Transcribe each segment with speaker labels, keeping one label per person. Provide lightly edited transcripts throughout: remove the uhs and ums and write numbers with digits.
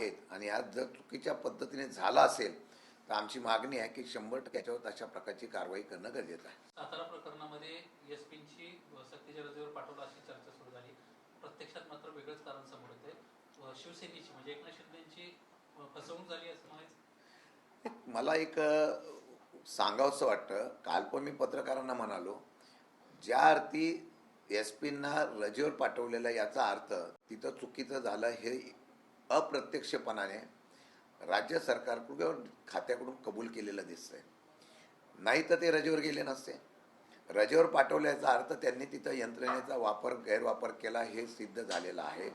Speaker 1: आहेत आणि आज जर चुकीच्या पद्धतीने झाला असेल तर आमची मागणी आहे की 100% याच्यावर अशा प्रकारची कारवाई करणं गरजेचं आहे.
Speaker 2: सातारा प्रकरणामध्ये एसपींची सक्तीच्या रजेवर पाठवला अशी चर्चा सुरू झाली. प्रत्यक्षात मात्र वेगळंच कारण समोर येते. शिवसेनेची म्हणजे एकनाथ शिंदेची फसवणूक झाली असं म्हणायचं.
Speaker 1: मला एक सांगावंसं वाटतं. काल पण मी पत्रकारांना म्हणालो, ज्या अर्थी एसपींना रजेवर पाठवलेलं याचा अर्थ तिथं चुकीचं झालं हे अप्रत्यक्षपणाने राज्य सरकारकडून खात्याकडून कबूल केलेलं दिसतंय. नाही तर ते रजेवर गेले नसते. रजेवर पाठवल्याचा अर्थ त्यांनी तिथं यंत्रणेचा गैरवापर केला हे सिद्ध झालेलं आहे.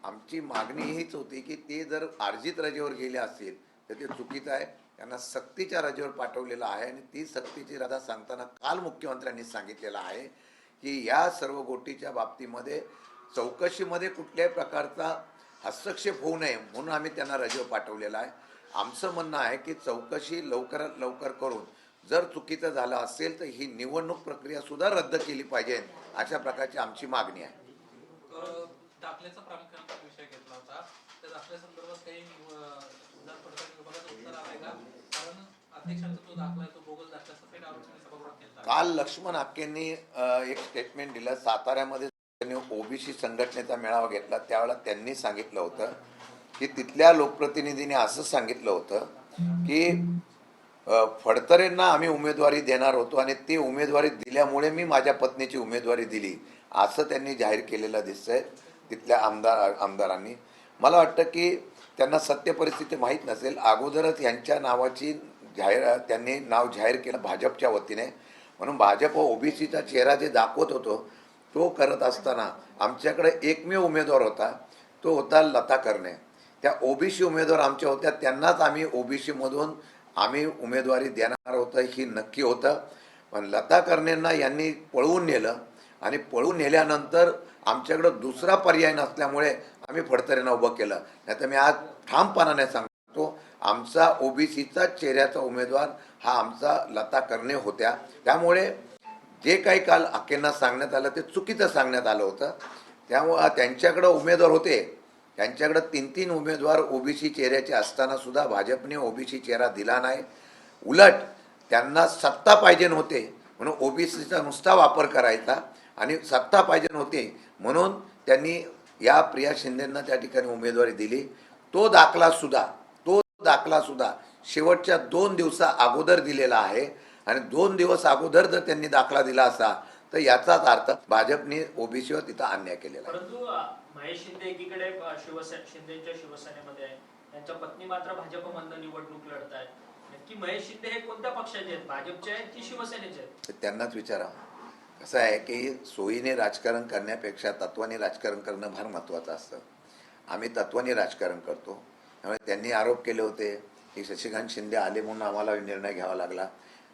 Speaker 1: आमची मागणी हीच होती की ते जर अर्जित रजेवर गेले असतील तर ते चुकीचं आहे. त्यांना सक्तीच्या रजेवर पाठवलेलं आहे आणि ती सक्तीची रजा सांगताना काल मुख्यमंत्र्यांनी सांगितलेलं आहे की या सर्व गोष्टीच्या बाबतीमध्ये चौकशीमध्ये कुठल्याही प्रकारचा हस्तक्षेप होऊ नये म्हणून आम्ही त्यांना रजेवर पाठवलेला आहे. आमचं म्हणणं आहे की चौकशी लवकरात लवकर करून जर चुकीचं झालं असेल तर ही निवडणूक प्रक्रिया सुद्धा रद्द केली पाहिजे, अशा प्रकारची आमची मागणी आहे.
Speaker 2: दाखल्याचा प्रामुख्याने विषय घेतला होता. त्या दाखल्यासंदर्भात काही उत्तर आलंय का? कारण अध्यक्षांचा जो दाखला आहे तो बोगस दाखला सफेद आरोपाने सभागृहात केला.
Speaker 1: काल लक्ष्मण हाकेंनी एक स्टेटमेंट दिलं. साताऱ्यामध्ये ओबीसी संघटनेचा मेळावा घेतला त्यावेळेला त्यांनी सांगितलं होतं की तिथल्या लोकप्रतिनिधींनी असं सांगितलं होतं की फडतरेंना आम्ही उमेदवारी देणार होतो आणि ते उमेदवारी दिल्यामुळे मी माझ्या पत्नीची उमेदवारी दिली असं त्यांनी जाहीर केलेलं दिसतंय तिथल्या आमदारांनी. मला वाटतं की त्यांना सत्य परिस्थिती माहीत नसेल. अगोदरच यांच्या नावाची त्यांनी नाव जाहीर केलं भाजपच्या वतीने, म्हणून भाजप ओबीसीचा चेहरा जे दाखवत होतो तो करत असताना आमच्याकडे एकमेव उमेदवार होता, तो होता लता कर्णे. त्या ओबीसी उमेदवार आमच्या होत्या, त्यांनाच आम्ही ओबीसीमधून आम्ही उमेदवारी देणार होतं ही नक्की होतं. पण लता कर्णेंना यांनी पळवून नेलं आणि पळवून नेल्यानंतर आमच्याकडं दुसरा पर्याय नसल्यामुळे आम्ही फडतरेंना उभं केलं. नाही तर मी आज ठामपणाने सांगतो आमचा ओबीसीचा चेहऱ्याचा उमेदवार हा आमचा लता कर्णे होत्या. त्यामुळे जे काही काल हाकेंना सांगण्यात आलं ते चुकीचं सांगण्यात आलं होतं. त्यामुळे त्यांच्याकडं उमेदवार होते, त्यांच्याकडे 3 उमेदवार ओबीसी चेहऱ्याचे असताना सुद्धा भाजपने ओबीसी चेहरा दिला नाही. उलट त्यांना सत्ता पाहिजे नव्हते म्हणून ओबीसीचा नुसता वापर करायचा आणि सत्ता पाहिजे नव्हती म्हणून त्यांनी या प्रिया शिंदेंना त्या ठिकाणी उमेदवारी दिली. तो दाखला सुद्धा शेवटच्या 2 दिवसा अगोदर दिलेला आहे आणि 2 दिवस अगोदर जर त्यांनी दाखला दिला असता तर याचाच अर्थ भाजपने ओबीसीवर तिथं अन्याय केलेला आहे.
Speaker 3: परंतु महेश शिंदे एकीकडे शिंदेच्या शिवसेनेमध्ये आहे, त्यांच्या पत्नी मात्र भाजपमधून निवडणूक लढत आहेत. नक्की महेश शिंदे हे कोणत्या पक्षाचे आहेत, भाजपचे आहेत की शिवसेनेचे आहेत?
Speaker 1: त्यांनाच विचारा. कसं आहे की सोयीने राजकारण करण्यापेक्षा तत्वाने राजकारण करणं फार महत्त्वाचं असतं. आम्ही तत्वाने राजकारण करतो. त्यामुळे त्यांनी आरोप केले होते की शशिकांत शिंदे आले म्हणून आम्हाला निर्णय घ्यावा लागला.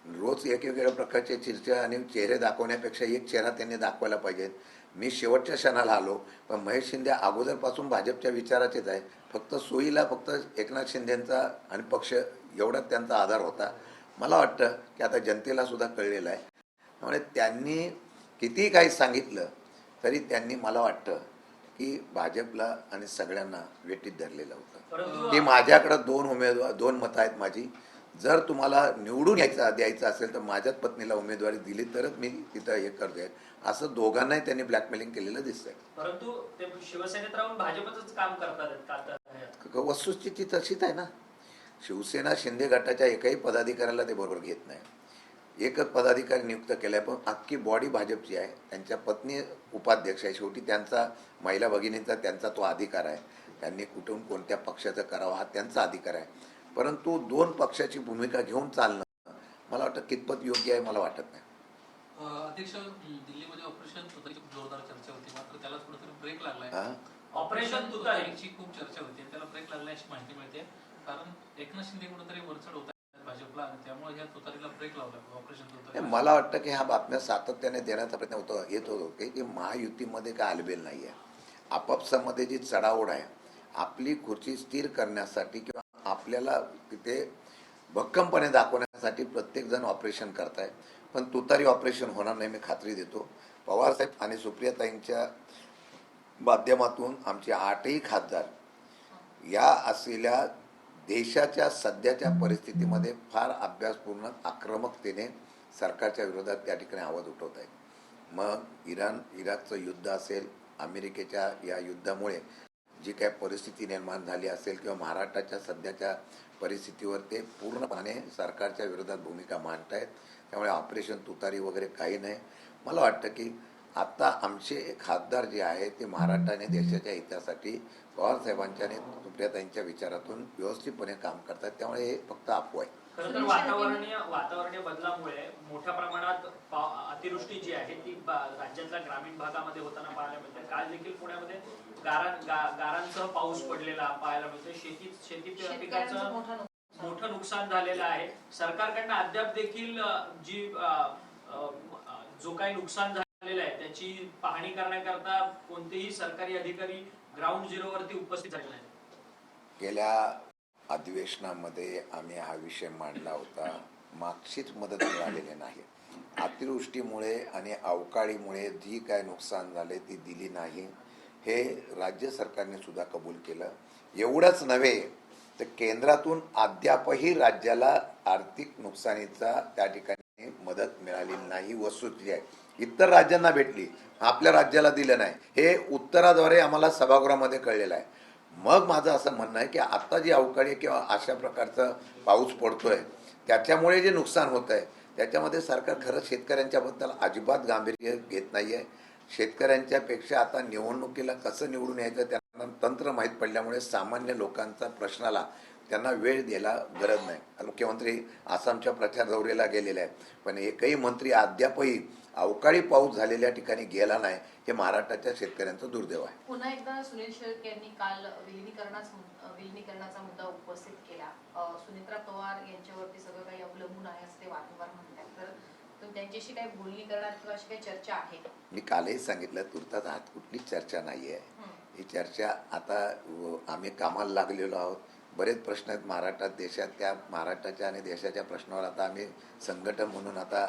Speaker 1: रोज वेगवेगळ्या प्रकारचे चर्चा आणि चेहरे दाखवण्यापेक्षा एक चेहरा त्यांनी दाखवायला पाहिजे. मी शेवटच्या क्षणाला आलो, पण महेश शिंदे अगोदरपासून भाजपच्या विचाराचेच आहे. फक्त सोयीला फक्त एकनाथ शिंदेंचा आणि पक्ष एवढाच त्यांचा आधार होता. मला वाटतं की आता जनतेला सुद्धा कळलेलं आहे. त्यामुळे त्यांनी कितीही काही सांगितलं तरी त्यांनी मला वाटतं की भाजपला आणि सगळ्यांना वेटीत धरलेलं होतं की माझ्याकडं 2 मतं आहेत माझी. जर तुम्हाला निवडून द्यायचं असेल तर माझ्याच पत्नीला उमेदवारी दिली तरच मी तिथं हे करतोय असं दोघांनाही त्यांनी ब्लॅकमेलिंग केलेलं दिसतंय.
Speaker 3: परंतु ते शिवसेनेत राहून भाजपचंच काम करतात.
Speaker 1: वस्तुस्थिती तशीच आहे ना. शिवसेना शिंदे गटाच्या एकही पदाधिकाऱ्याला ते बरोबर घेत नाही. एकच पदाधिकारी नियुक्त केलाय, पण अख्खी बॉडी भाजपची आहे. त्यांच्या पत्नी उपाध्यक्ष आहे. शेवटी त्यांचा महिला भगिनींचा त्यांचा तो अधिकार आहे. त्यांनी कुठून कोणत्या पक्षाचं करावं हा त्यांचा अधिकार आहे. परंतु 2 पक्षाची भूमिका घेऊन चालणं मला वाटतं कितपत योग्य आहे मला वाटत नाही.
Speaker 2: अध्यक्ष, दिल्लीमध्ये ऑपरेशन तुतारीची खूप जोरदार चर्चा होती, मात्र त्याला कुठेतरी ब्रेक लागलाय.
Speaker 3: ऑपरेशन तुतारीची
Speaker 2: खूप चर्चा होती, त्याला ब्रेक लागलाय अशी माहिती मिळते. कारण एकनाथ शिंदे कुठेतरी वरचढ होत आहेत भाजपला आणि त्यामुळे या तुतारीला ब्रेक लावला. ऑपरेशन तुतारी
Speaker 1: मला वाटतं की ह्या बातम्या सातत्याने देण्याचा प्रयत्न येत होतो की महायुतीमध्ये काय आलबेल नाही आहे. आपापसामध्ये जी चढाओढ आहे आपली खुर्ची स्थिर करण्यासाठी किंवा आपल्याला तिथे भक्कमपणे दाखवण्यासाठी प्रत्येकजण ऑपरेशन करताय. पण तुतारी ऑपरेशन होणार नाही मी खात्री देतो. पवारसाहेब आणि सुप्रियाताईंच्या माध्यमातून आमचे 8ही खासदार या असलेल्या देशाच्या सध्याच्या परिस्थितीमध्ये फार अभ्यासपूर्ण आक्रमकतेने सरकारच्या विरोधात त्या ठिकाणी आवाज उठवत आहेत. मग इराकचं युद्ध असेल, अमेरिकेच्या या युद्धामुळे जी काय परिस्थिती निर्माण झाली असेल किंवा महाराष्ट्राच्या सध्याच्या परिस्थितीवर ते पूर्णपणे सरकारच्या विरोधात भूमिका मांडत आहेत. त्यामुळे ऑपरेशन तुतारी वगैरे काही नाही. मला वाटतं की आता आमचे खासदार जे आहे ते महाराष्ट्राने देशाच्या हितासाठी पवारसाहेबांच्या आणि सुप्रियाताईंच्या विचारातून व्यवस्थितपणे काम करतात. त्यामुळे हे फक्त अफवा आहे.
Speaker 3: खरं तर वातावरणीय बदलामुळे मोठ्या प्रमाणात अतिवृष्टी जी आहे ती राज्यातल्या ग्रामीण भागामध्ये होताना पाहायला मिळते. काल देखील पुण्यामध्ये गारांसह पाऊस पडलेला पाहायला मिळतोय. शेती पिकाचं मोठं नुकसान झालेलं आहे. सरकारकडनं अद्याप देखील जो काही नुकसान झालेलं आहे त्याची पाहणी करण्याकरता कोणतेही सरकारी अधिकारी ग्राउंड झिरो वरती उपस्थित झाले नाही.
Speaker 1: गेल्या अधिवेशनामध्ये आम्ही हा विषय मांडला होता. मागचीच मदत मिळालेली नाही. अतिवृष्टीमुळे आणि अवकाळीमुळे जी काय नुकसान झाले ती दिली नाही, हे राज्य सरकारने सुद्धा कबूल केलं. एवढंच नव्हे तर केंद्रातून अद्यापही राज्याला आर्थिक नुकसानीचा त्या ठिकाणी मदत मिळालेली नाही. वस्तुस्थिती आहे, इतर राज्यांना भेटली, आपल्या राज्याला दिलं नाही. हे उत्तराद्वारे आम्हाला सभागृहामध्ये कळलेलं आहे. मग माझं असं म्हणणं आहे की आता जी अवकाळी किंवा अशा प्रकारचा पाऊस पडतोय त्याच्यामुळे जे नुकसान होत आहे त्याच्यामध्ये सरकार खरं शेतकऱ्यांच्या बद्दल अजिबात गांभीर्य घेत नाही आहे. शेतकऱ्यांच्या पेक्षा आता निवडणुकीला कसं निवडून यायचं त्यांना तंत्र माहीत पडल्यामुळे सामान्य लोकांचा प्रश्नाला त्यांना वेळ द्यायला गरज नाही. मुख्यमंत्री आसामच्या प्रचार दौऱ्याला गेलेले आहेत, पण एकही मंत्री अद्यापही अवकाळी पाऊस झालेल्या ठिकाणी गेला नाही. हे महाराष्ट्राच्या शेतकऱ्यांचं दुर्दैव आहे.
Speaker 4: पुन्हा एकदा सुनील शेळके यांनी काल विलिनीकरणाचा मुद्दा उपस्थित केला. सुनेत्रा पवार यांच्यावरती सगळं काही अवलंबून आहे असं ते वारंवार म्हणतात. तर त्यांच्याशी काही बोलणी करणार किंवा अशी काही चर्चा आहे?
Speaker 1: मी कालही सांगितलं, तुर्तास आत कुठलीच चर्चा नाही आहे. ही चर्चा आता आम्ही कामाला लागलेलो आहोत. बरेच प्रश्न आहेत महाराष्ट्रात, देशात. त्या महाराष्ट्राच्या आणि देशाच्या प्रश्नावर आता आम्ही संघटन म्हणून आता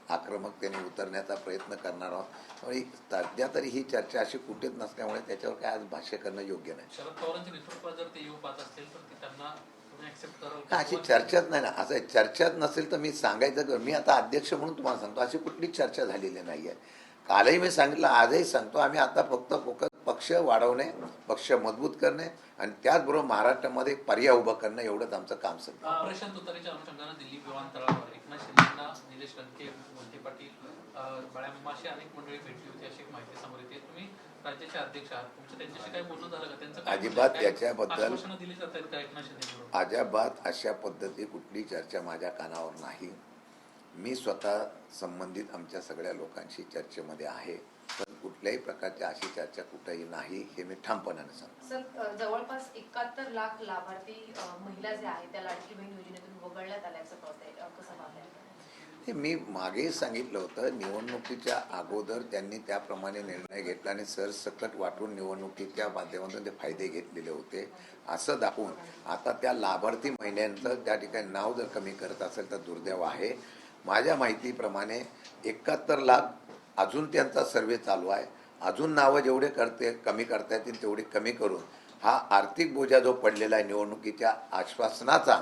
Speaker 1: आक्रमकतेने उतरण्याचा प्रयत्न करणार आहोत. त्यामुळे सध्या तरी ही चर्चा अशी कुठेच नसल्यामुळे त्याच्यावर काय आज भाष्य करणं योग्य नाही.
Speaker 2: शरद पवारांच्या नेतृत्वात जर ते येऊ पाहत असतील तर ते त्यांना तुम्ही ऍक्सेप्ट कराल?
Speaker 1: अशी चर्चाच नाही ना. असं चर्चाच नसेल तर मी सांगायचं, मी आता अध्यक्ष म्हणून तुम्हाला सांगतो, अशी कुठलीच चर्चा झालेली नाही आहे. कालही मी सांगितलं, आजही सांगतो, आम्ही आता फक्त पक्ष वाढवणे, पक्ष मजबूत करणे आणि त्याचबरोबर महाराष्ट्रामध्ये एक पर्याय उभा करणं, एवढंच आमचं काम सध्या.
Speaker 2: ऑपरेशन तुतारीच्या अनुषंगाने दिल्ली विमानतळावर एकनाथ शिंदेंना, निलेश लंके, मोहिते पाटील, बाळामामाशी अनेक मंडळी भेटली होती अशी माहिती समोर येते. तुम्ही राज्याचे अध्यक्ष आहात, तुमचं त्यांच्याशी काही बोलणं झालं का? त्यांचं
Speaker 1: अजिबात याच्याबद्दल
Speaker 2: आश्वासनं दिली जात आहेत का एकनाथ शिंदे?
Speaker 1: अजिबात अशा पद्धती कुठली चर्चा माझ्या कानावर नाही. मी स्वतः संबंधित आमच्या सगळ्या लोकांशी चर्चेमध्ये आहे, पण कुठल्याही प्रकारची अशी चर्चा कुठेही नाही, हे मी ठामपणाने सांगतो.
Speaker 4: सर, जवळपास 71 लाख लाभार्थी महिला जे आहेत त्या लाडकी बहीण योजनेतून वगळण्यात आल्याचं कळतंय. कसं पाहताय?
Speaker 1: हे मी मागेही सांगितलं होतं. निवडणुकीच्या अगोदर त्यांनी त्याप्रमाणे निर्णय घेतला आणि सरसकट वाटून निवडणुकीच्या माध्यमातून ते फायदे घेतलेले होते असं दाखवून आता त्या लाभार्थी महिन्यांचं त्या ठिकाणी नाव जर कमी करत असेल तर दुर्दैव आहे. माझ्या माहितीप्रमाणे 71 लाख अजून त्यांचा सर्वे चालू आहे. अजून नावं जेवढे कमी करता येतील तेवढे कमी करून हा आर्थिक बोजा जो पडलेला आहे निवडणुकीच्या आश्वासनाचा,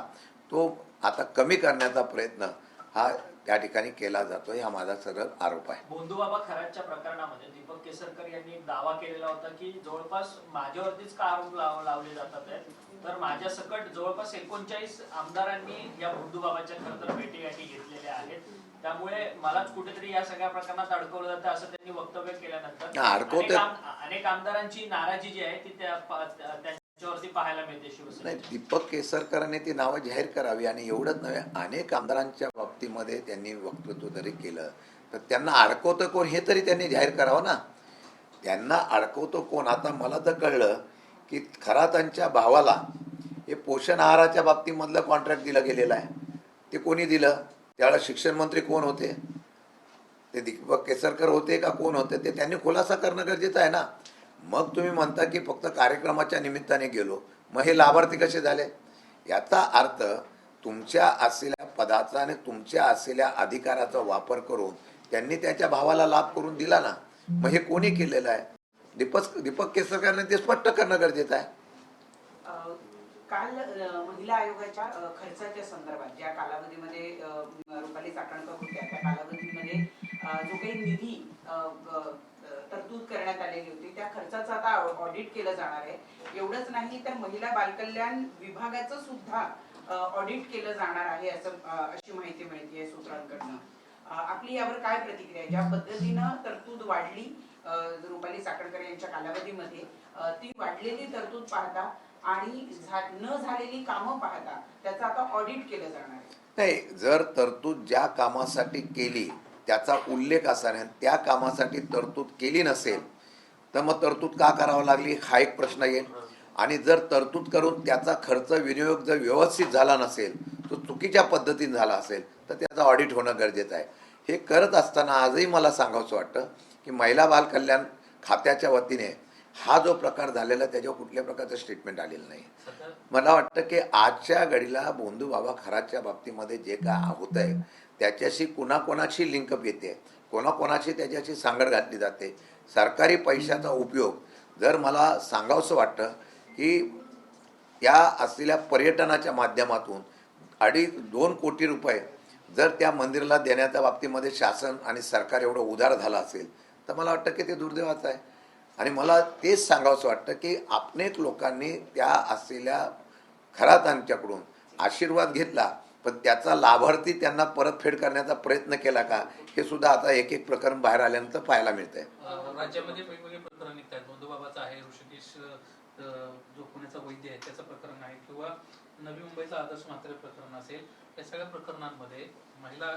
Speaker 1: तो आता कमी करण्याचा प्रयत्न हा त्या ठिकाणी केला जातोय, हा माझा सरळ आरोप आहे.
Speaker 3: बोंधूबाबा खरातच्या प्रकरणामध्ये दीपक केसरकर यांनी दावा केलेला होता की जवळपास माझ्यावरतीच का आरोप लावले जातात आहेत, तर माझ्या सकट जवळपास 39 आमदारांनी या बोंधूबाबाच्या खरं तर भेटीगाठी घेतलेल्या आहेत. त्यामुळे मलाच कुठेतरी या सगळ्या प्रकरणात अडकवलं जातं असं त्यांनी वक्तव्य केल्यानंतर अनेक आमदारांची नाराजी जी आहे ती त्यांच्यावरती पाहायला मिळते शिवसेना.
Speaker 1: दीपक केसरकरांनी ती नावं जाहीर करावी आणि एवढंच नव्हे, अनेक आमदारांच्या बाबतीमध्ये त्यांनी वक्तृत्व जरी केलं तर त्यांना अडकवतं कोण हे तरी त्यांनी जाहीर करावं ना. त्यांना अडकवतो कोण? आता मला तर कळलं की खरातांच्या भावाला हे पोषण आहाराच्या बाबतीमधलं कॉन्ट्रॅक्ट दिलं गेलेलं आहे. ते कोणी दिलं? त्यावेळेला शिक्षण मंत्री कोण होते? ते दीपक केसरकर होते का कोण होते? ते त्यांनी खुलासा करणं गरजेचं आहे ना. मग तुम्ही म्हणता की फक्त कार्यक्रमाच्या निमित्ताने गेलो, मग हे लाभार्थी कसे झाले? याचा अर्थ तुमच्या असलेल्या पदाचा आणि तुमच्या असलेल्या अधिकाराचा वापर करून त्यांनी त्याच्या भावाला लाभ करून दिला ना. मग हे कोणी केलेलं आहे? दीपक केसरकरांनी ते स्पष्ट करणं गरजेचं आहे.
Speaker 5: काल महिला आयोगाच्या खर्चाच्या संदर्भात ज्या कालावधीमध्ये रुपाली चाकणकर होत्या त्या कालावधीमध्ये जो काही निधी तरतूद करण्यात आलेली होती त्या खर्चाचं आता ऑडिट केलं जाणार आहे. एवढंच नाही तर महिला बालकल्याण विभागाचं सुद्धा ऑडिट केलं जाणार आहे अशी माहिती मिळते सूत्रांकडनं. आपली यावर काय प्रतिक्रिया आहे? ज्या पद्धतीनं तरतूद वाढली रुपाली चाकणकर यांच्या कालावधीमध्ये ती वाढलेली तरतूद पाहता आणि न झालेली कामं पाहता त्याचं आता ऑडिट केलं जाणार आहे.
Speaker 1: नाही, जर तरतूद ज्या कामासाठी केली त्याचा उल्लेख असाने त्या कामासाठी तरतूद केली नसेल तर मग तरतूद का करावं लागली हा एक प्रश्न येईल. आणि जर तरतूद करून त्याचा खर्च विनियोग जर व्यवस्थित झाला नसेल तो चुकीच्या पद्धतीने झाला असेल तर त्याचं ऑडिट होणं गरजेचं आहे. हे करत असताना आजही मला सांगावंसं वाटतं की महिला बाल कल्याण खात्याच्या वतीने हा जो प्रकार झालेला त्याच्यावर कुठल्या प्रकारचं स्टेटमेंट आलेलं नाही. मला वाटतं की आजच्या घडीला भोंदू बाबा खराच्या बाबतीमध्ये जे काय होत आहे त्याच्याशी कोणाकोणाची लिंकअप येते, कोणाकोणाची त्याच्याशी सांगड घातली जाते. सरकारी पैशाचा उपयोग जर मला सांगावंसं वाटतं की या असलेल्या पर्यटनाच्या माध्यमातून 2.5 कोटी रुपये जर त्या मंदिराला देण्याच्या बाबतीमध्ये शासन आणि सरकार एवढं उदार झालं असेल तर मला वाटतं की ते दुर्दैवाचं आहे. आणि मला तेच सांगावंसं वाटतं की अनेक लोकांनी त्या असलेल्या खरातांच्याकडून आशीर्वाद घेतला पण त्याचा लाभार्थी त्यांना परतफेड करण्याचा प्रयत्न केला का हे सुद्धा आता एक एक प्रकरण बाहेर आल्यानंतर पाहायला मिळतंय.
Speaker 2: राज्यामध्ये वेगवेगळे प्रकरण निघत आहेत. बंधुबाबाचं आहे, ऋषिकेश जो पुण्याचा वैद्य आहे त्याचं प्रकरण आहे, किंवा नवी मुंबईचा आदर्श म्हात्रे प्रकरण असेल. या सगळ्या प्रकरणांमध्ये महिला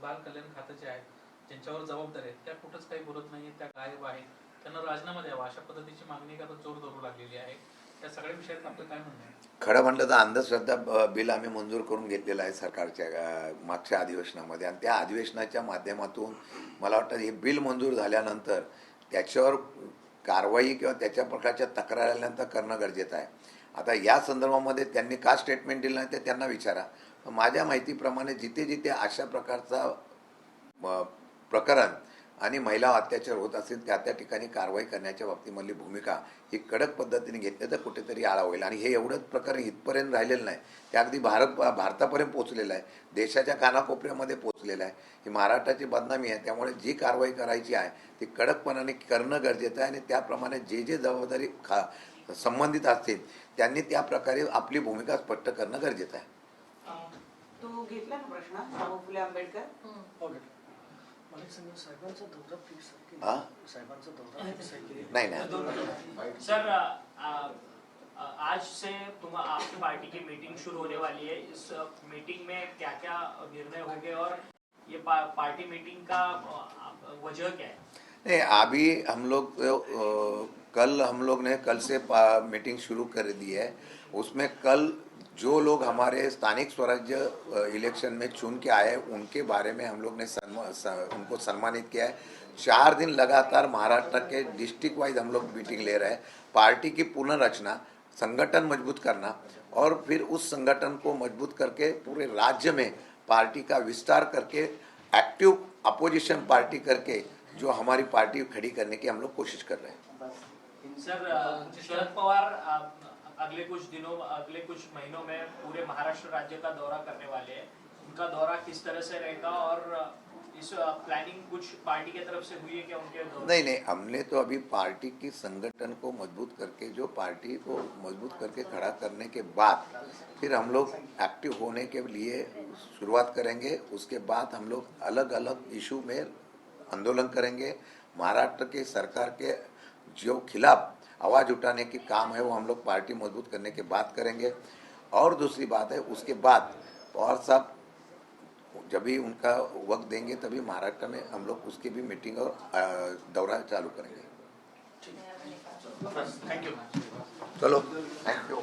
Speaker 2: बाल कल्याण खातं जे आहे ज्यांच्यावर जबाबदार आहेत त्या कुठंच काही बोलत नाहीये, त्या गायब आहेत. त्यांना राजीनामा द्यावा अशा पद्धतीची मागणी आता जोर धरू लागलेली आहे. त्या सगळ्या विषयात आपलं काय म्हणणं आहे?
Speaker 1: खरं म्हटलं तर अंधश्रद्धा बिल आम्ही मंजूर करून घेतलेलं आहे सरकारच्या मागच्या अधिवेशनामध्ये. आणि त्या अधिवेशनाच्या माध्यमातून मला वाटतं हे बिल मंजूर झाल्यानंतर त्याच्यावर कारवाई किंवा त्याच्या प्रकारच्या तक्रार आल्यानंतर करणं गरजेचं आहे. आता या संदर्भामध्ये त्यांनी का स्टेटमेंट दिलं नाही ते त्यांना विचारा. माझ्या माहितीप्रमाणे जिथे जिथे अशा प्रकारचा प्रकरण आणि महिला अत्याचार होत असेल त्या त्या ठिकाणी कारवाई करण्याच्या बाबतीमधली भूमिका ही कडक पद्धतीने घेतली तर कुठेतरी आळा होईल. आणि हे एवढंच प्रकरण इथपर्यंत राहिलेलं नाही, ते अगदी भारतापर्यंत पोहोचलेलं आहे, देशाच्या कानाकोपऱ्यामध्ये पोहोचलेलं आहे. ही महाराष्ट्राची बदनामी आहे. त्यामुळे जी कारवाई करायची आहे ती कडकपणाने करणं गरजेचं आहे. आणि त्याप्रमाणे जे जे जबाबदारी संबंधित असतील त्यांनी त्या प्रकारे आपली भूमिका स्पष्ट करणं गरजेचं आहे.
Speaker 5: तो घेतला ना प्रश्न शाहू फुले आंबेडकर.
Speaker 1: नहीं
Speaker 3: सर, आज से आपकी पार्टी की मीटिंग शुरू होने वाली है. इस मीटिंग में क्या क्या निर्णय होंगे और ये पार्टी मीटिंग का वजह क्या है?
Speaker 1: नहीं, अभी हम लोग कल से मीटिंग शुरू कर दी है. उसमें कल जो लोग हमारे स्थानिक स्वराज्य इलेक्शन में चुन के आए उनके बारे में हम लोग ने उनको सम्मानित किया है. 4 दिन लगातार महाराष्ट्र के डिस्ट्रिक्ट वाइज हम लोग मीटिंग ले रहे हैं. पार्टी की पुनर्रचना, संगठन मजबूत करना और फिर उस संगठन को मजबूत करके पूरे राज्य में पार्टी का विस्तार करके एक्टिव अपोजिशन पार्टी करके जो हमारी पार्टी खड़ी करने की हम लोग कोशिश कर रहे हैं.
Speaker 3: सर, शरद पवार अगले कुछ महीनों में पूरे महाराष्ट्र राज्य का दौरा करने वाले हैं. उनका दौरा किस तरह से रहेगा और इस प्लानिंग कुछ पार्टी की तरफ से हुई है क्या उनके दौरे?
Speaker 1: नहीं, हमने तो अभी पार्टी की संगठन को मजबूत करके जो पार्टी को मजबूत करके खड़ा करने के बाद फिर हम लोग एक्टिव होने के लिए शुरुआत करेंगे. उसके बाद हम लोग अलग अलग इशू में आंदोलन करेंगे. महाराष्ट्र के सरकार के जो खिलाफ आवाज़ उठाने की काम है वो हम लोग पार्टी मजबूत करने के बाद करेंगे. और दूसरी बात है उसके बाद पवार साहब जब भी उनका वक्त देंगे तभी महाराष्ट्र में हम लोग उसकी भी मीटिंग और दौरा चालू करेंगे.
Speaker 3: Thank you.
Speaker 1: चलो, थैंक यू.